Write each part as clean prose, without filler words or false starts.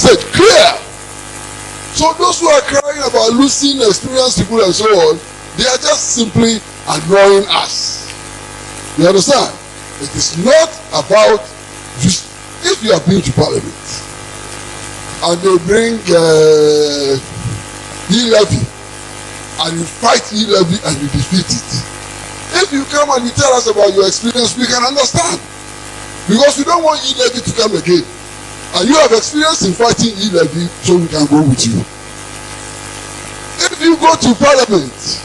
message clear. So those who are crying about losing experienced people and so on, they are just simply annoying us. You understand? It is not about just, if you have been to Parliament and they bring e-levy and you fight e-levy and you defeat it. If you come and you tell us about your experience, we can understand. Because we don't want e-levy to come again. And you have experience in fighting e-levy, so we can go with you. If you go to Parliament,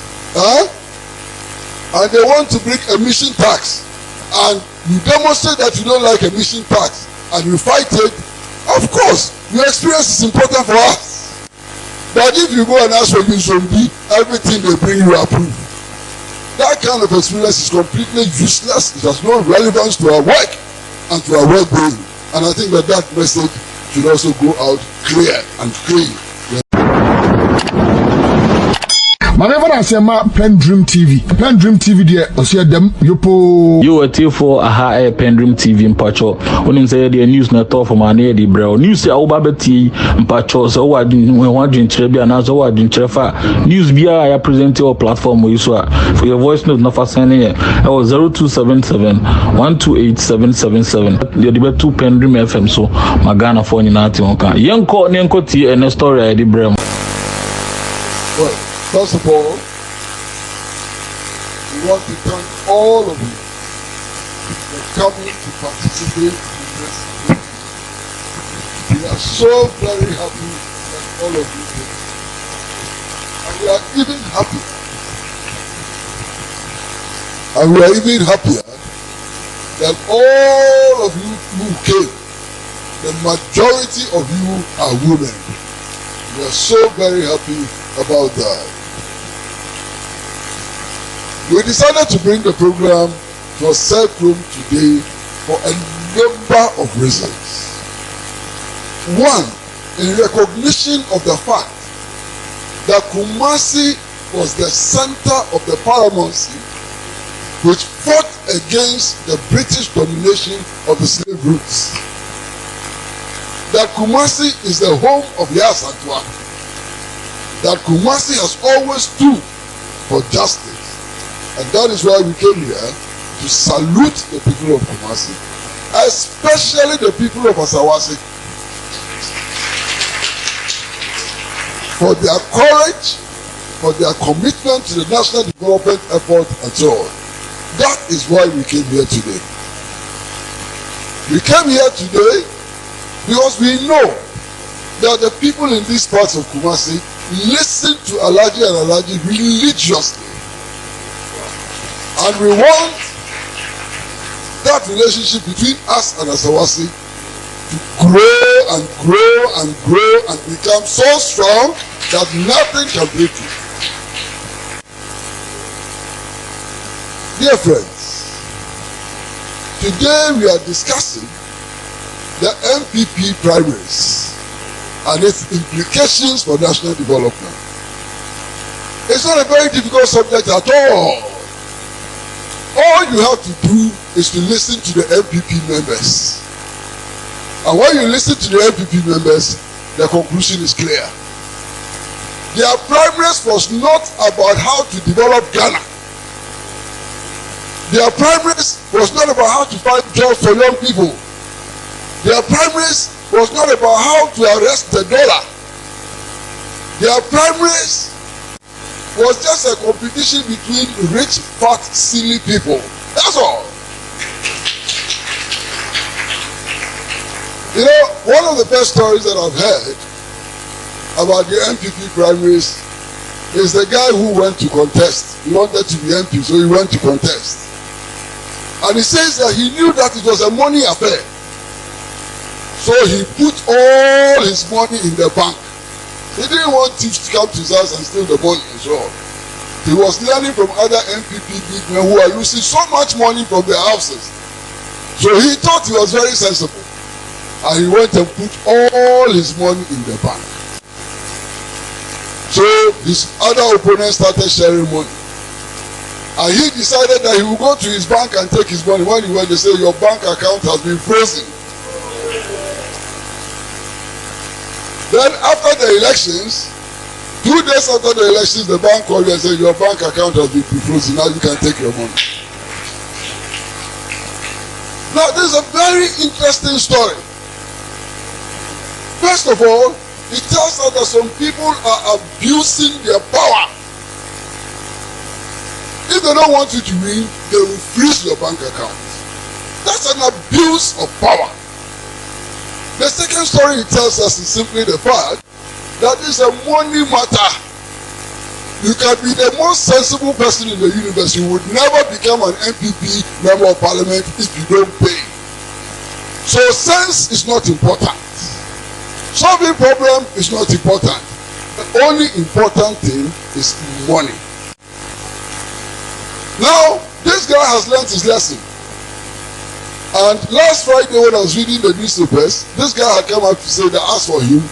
and they want to bring emission tax, and you demonstrate that you don't like emission tax, and you fight it, of course, your experience is important for us. But if you go and ask for Zombie, everything they bring you approve. That kind of experience is completely useless. It has no relevance to our work and to our well-being. And I think that message should also go out clear and clean. Whenever I say my PENDREAM TV there, I see them yopo. You were till for a high PENDREAM TV in Pacho. When you say the news not all from an eddy bro. News say our babety in Pacho, so I didn't want to Trebia and as I didn't Trefa. News be I present your platform with you for your voice note not for sending it. I was 0277 128 777. The debate 2 PENDREAM FM so Magana for Ninati Onka. Young call Nyanko T and a story I did bro. First of all, we want to thank all of you for coming to participate in this meeting. We are so very happy that all of you came. And we are even happier that all of you who came, the majority of you are women. We are so very happy about that. We decided to bring the program to a cell room today for a number of reasons. One, in recognition of the fact that Kumasi was the center of the paramountcy which fought against the British domination of the slave routes. That Kumasi is the home of Yasantwa. That Kumasi has always stood for justice. And that is why we came here to salute the people of Kumasi, especially the people of Asawasi, for their courage, for their commitment to the national development effort and so on. That is why we came here today. We came here today because we know that the people in these parts of Kumasi listen to Alhaji and Alhaji religiously. And we want that relationship between us and Asawasi to grow and grow and grow and become so strong that nothing can break it. Dear friends, today we are discussing the MPP primaries and its implications for national development. It's not a very difficult subject at all. All you have to do is to listen to the MPP members. And when you listen to the MPP members, the conclusion is clear. Their primaries was not about how to develop Ghana. Their primaries was not about how to find jobs for young people. Their primaries was not about how to arrest the dollar. Their primaries was just a competition between rich, fat, silly people. That's all. You know, one of the best stories that I've heard about the MPP primaries is the guy who went to contest. He wanted to be MP, so he went to contest. And he says that he knew that it was a money affair. So he put all his money in the bank. He didn't want thieves to come to his house and steal the money and so on. He was learning from other MPP big men who are losing so much money from their houses. So he thought he was very sensible. And he went and put all his money in the bank. So his other opponents started sharing money. And he decided that he would go to his bank and take his money. When he went, they say, your bank account has been frozen. Then after the elections, 2 days after the elections, the bank called you and said your bank account has been frozen. Now you can take your money. Now this is a very interesting story. First of all, it tells us that some people are abusing their power. If they don't want you to win, they will freeze your bank account. That's an abuse of power. The second story it tells us is simply the fact that it's a money matter. You can be the most sensible person in the universe. You would never become an MPP, member of parliament, if you don't pay. So sense is not important. Solving problem is not important. The only important thing is money. Now, this guy has learned his lesson. And last Friday when I was reading the newspapers, this guy had come out to say that as for him,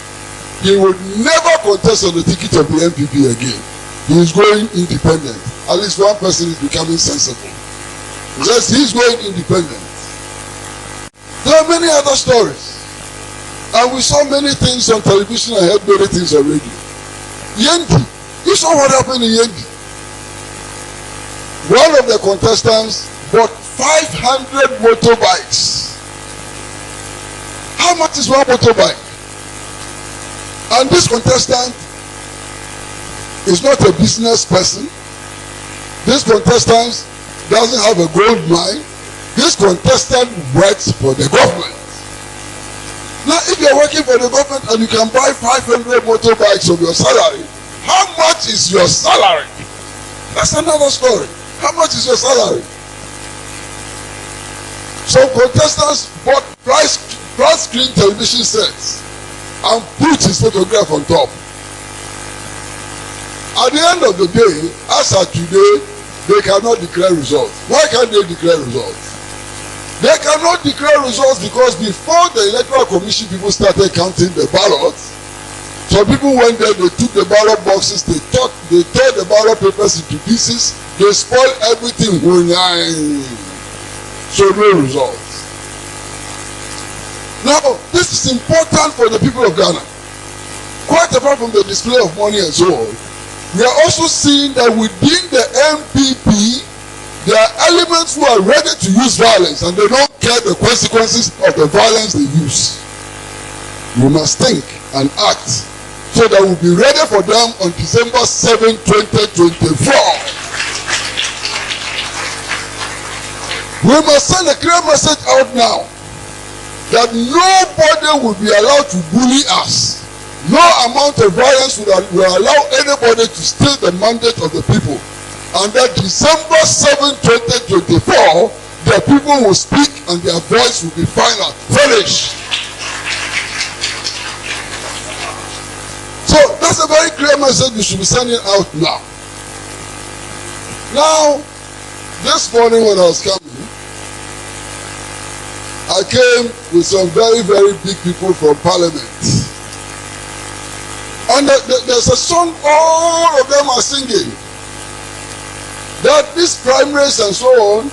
he would never contest on the ticket of the MPP again. He is going independent. At least one person is becoming sensible. Yes, he is going independent. There are many other stories. And we saw many things on television and heard many things on radio. Yendi. You saw what happened in Yendi. One of the contestants bought 500 motorbikes. How much is one motorbike? And this contestant is not a business person. This contestant doesn't have a gold mine. This contestant works for the government. Now, if you're working for the government and you can buy 500 motorbikes of your salary, how much is your salary? That's another story. How much is your salary? Some contestants bought flat screen television sets and put his photograph on top. At the end of the day, as of today, they cannot declare results. Why can't they declare results? They cannot declare results because before the Electoral Commission people started counting the ballots, some people went there, they took the ballot boxes, they tore the ballot papers into pieces, they spoiled everything. So no results. Now, this is important for the people of Ghana. Quite apart from the display of money and so on, we are also seeing that within the MPP, there are elements who are ready to use violence and they don't care the consequences of the violence they use. We must think and act so that we'll be ready for them on December 7, 2024. We must send a clear message out now that nobody will be allowed to bully us. No amount of violence will allow anybody to steal the mandate of the people. And that December 7, 2024, the people will speak and their voice will be final. Finish. So that's a very clear message we should be sending out now. Now, this morning when I was coming, I came with some very, very big people from Parliament. And there's a song all of them are singing. That these primaries and so on,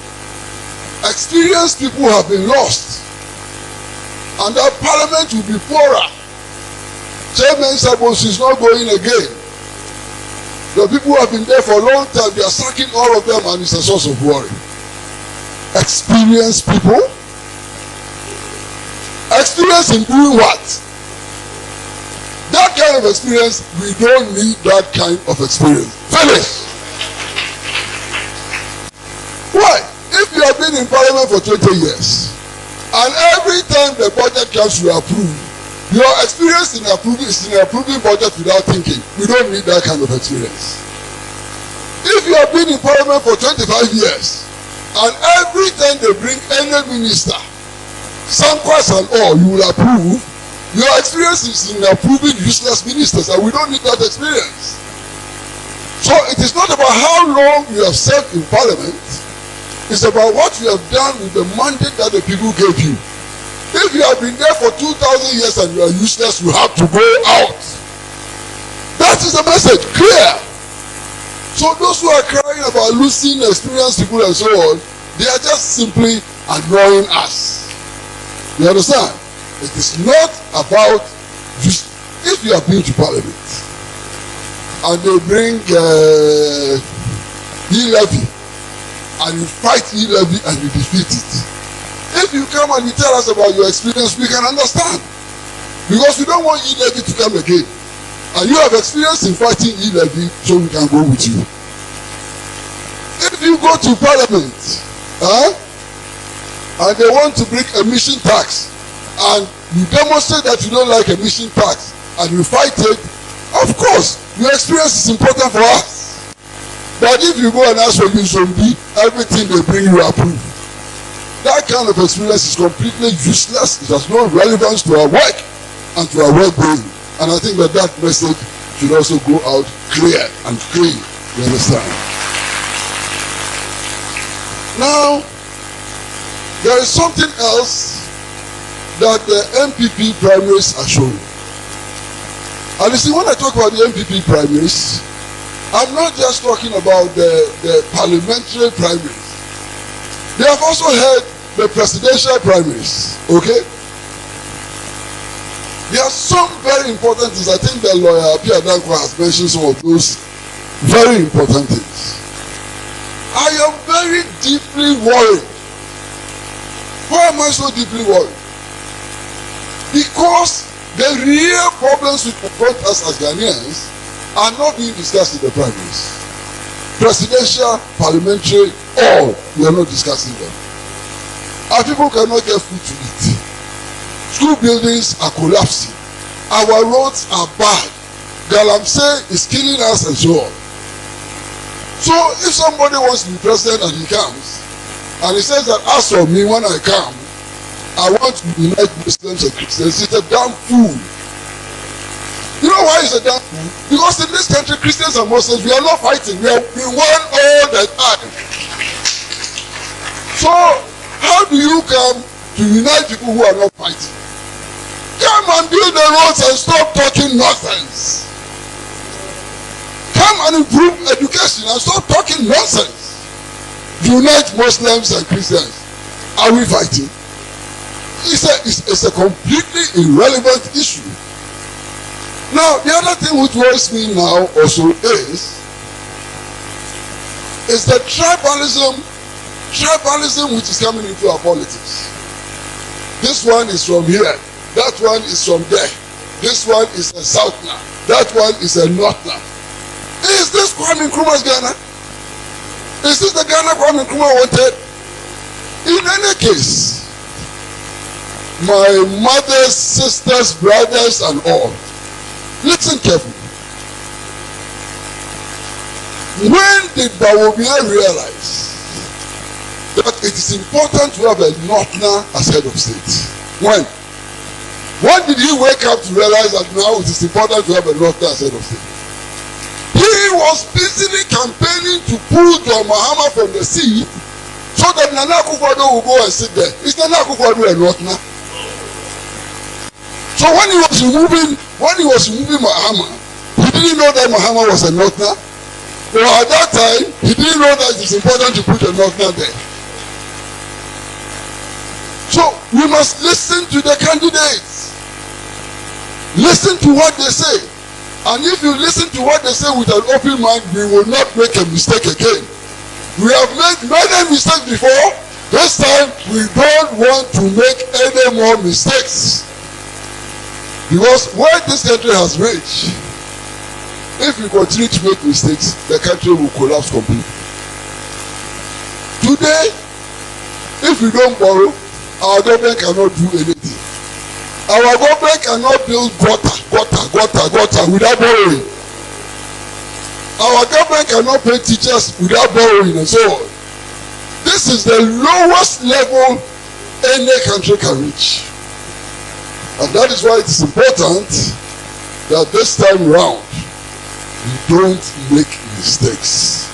experienced people have been lost. And that Parliament will be poorer. Mensah Bonsu is not going again. The people who have been there for a long time, they are sacking all of them and it's a source of worry. Experienced people? Experience in doing what? That kind of experience, we don't need that kind of experience. Finish. Why? If you have been in Parliament for 20 years, and every time the budget comes, you approve, your experience in approving budget without thinking, we don't need that kind of experience. If you have been in Parliament for 25 years, and every time they bring any minister, Sankwas and all, you will approve, your experience is in approving useless ministers, and we don't need that experience. So it is not about how long you have served in Parliament, it's about what you have done with the mandate that the people gave you. If you have been there for 2,000 years and you are useless, you have to go out. That is the message, clear. So those who are crying about losing experienced people and so on, they are just simply annoying us. You understand? It is not about just, if if you have been to Parliament and they bring e-levy and you fight e-levy and you defeat it, if you come and you tell us about your experience, we can understand, because we don't want e-levy to come again, and you have experience in fighting e-levy, so we can go with you. If you go to Parliament and they want to bring emission tax and you demonstrate that you don't like emission tax and you fight it, of course your experience is important for us. But if you go and ask for zombie, everything they bring you approve, that kind of experience is completely useless. It has no relevance to our work and to our well-being. And I think that message should also go out clear and clean. You understand? Now, there is something else that the MPP primaries are showing. And you see, when I talk about the MPP primaries, I'm not just talking about the parliamentary primaries. They have also held the presidential primaries, okay? There are some very important things. I think the lawyer Pierre Dankwa has mentioned some of those very important things. I am very deeply worried. Why am I so deeply worried? Because the real problems which confront us as Ghanaians are not being discussed in the primaries. Presidential, parliamentary, all, we are not discussing them. Our people cannot get food to eat. School buildings are collapsing. Our roads are bad. Galamsey is killing us and so on. So if somebody wants to be president and he comes, and he says that as for me, when I come, I want to unite Muslims and Christians, it's a damn fool. You know why it's a damn fool? Because in this country, Christians and Muslims, we are not fighting. We won all the time. So how do you come to unite people who are not fighting? Come and build the roads and stop talking nonsense. Come and improve education and stop talking nonsense. Unite Muslims and Christians. Are we fighting? It's a completely irrelevant issue. Now, the other thing which worries me now also is the tribalism which is coming into our politics. This one is from here, that one is from there, this one is a Southerner, that one is a Northerner. Is this Kwame Nkrumah's Ghana? Is this the Ghana Kwame Nkrumah wanted? In any case, my mother's sisters, brothers, and all, listen carefully. When did Bawumia realize that it is important to have a Northerner as head of state? When did he wake up to realize that now it is important to have a Northerner as head of state? He was busily campaigning to pull John Mahama from the seat so that Nana Akufo-Addo will go and sit there. Is Nana Akufo-Addo a Northerner? So when he was removing Mahama, he didn't know that Mahama was a Northerner. But at that time, he didn't know that it's important to put a Northerner there. So we must listen to the candidates. Listen to what they say. And if you listen to what they say with an open mind, we will not make a mistake again. We have made many mistakes before. This time, we don't want to make any more mistakes. Because where this country has reached, if we continue to make mistakes, the country will collapse completely. Today, if we don't borrow, our government cannot do anything. Our government cannot build gutter without borrowing. Our government cannot pay teachers without borrowing and so on. This is the lowest level any country can reach. And that is why it is important that this time round, we don't make mistakes.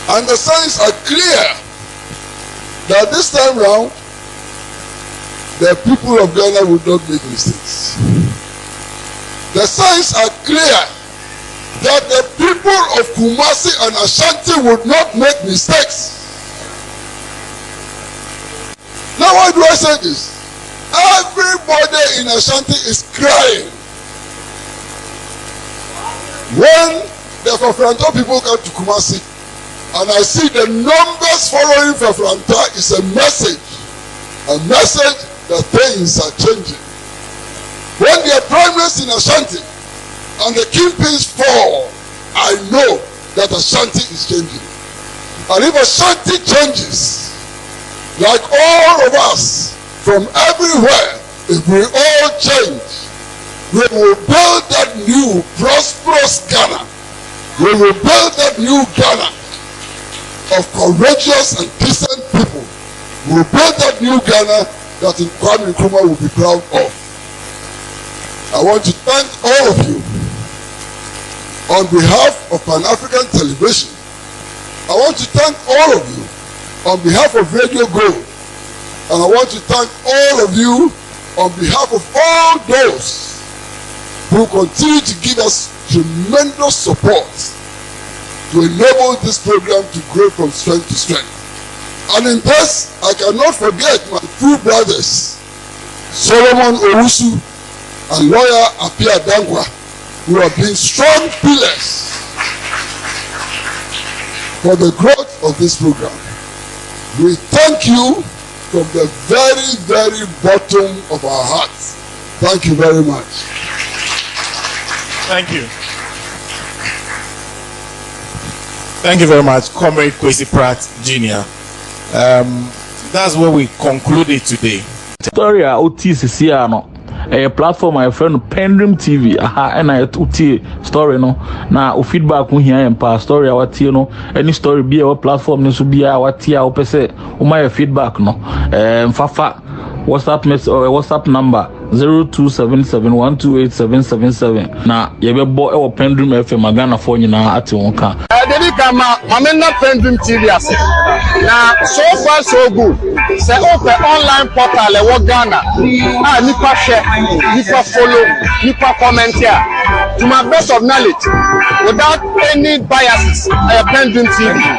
And the signs are clear that this time round, the people of Ghana will not make mistakes. The signs are clear that the people of Kumasi and Ashanti would not make mistakes. Now why do I say this? Everybody in Ashanti is crying When the Fafranta people come to Kumasi, and I see the numbers following Fafranta, is a message that things are changing. When there are problems in Ashanti and the kingpins fall, I know that Ashanti is changing. And if Ashanti changes, like all of us from everywhere, if we all change, we will build that new prosperous Ghana. We will build that new Ghana of courageous and decent people. We will build that new Ghana that Kwame Nkrumah will be proud of. I want to thank all of you on behalf of Pan-African Television. I want to thank all of you on behalf of Radio Gold. And I want to thank all of you on behalf of all those who continue to give us tremendous support to enable this program to grow from strength to strength. And in this, I cannot forget my two brothers, Solomon Owusu and lawyer Apia Dangwa, who have been strong pillars for the growth of this program. We thank you from the very, very bottom of our hearts. Thank you very much. Thank you. Thank you very much, Comrade Kwesi Pratt Jr. That's where we concluded today. Story OTCC no a platform my friend PENDREAM TV and I uti story no na o feedback we here empa story our tie no any story be our platform no so be our tie o pese o my feedback no fafa WhatsApp message or WhatsApp number 0277128777 na yebebo e wo PENDREAM FM Ghana for nyina ate won ka Debi kama mamena PENDREAM TV ase na so far so good say open online portal e wo Ghana nipa share nipa follow nipa comment here to my best of knowledge without any biases PENDREAM TV.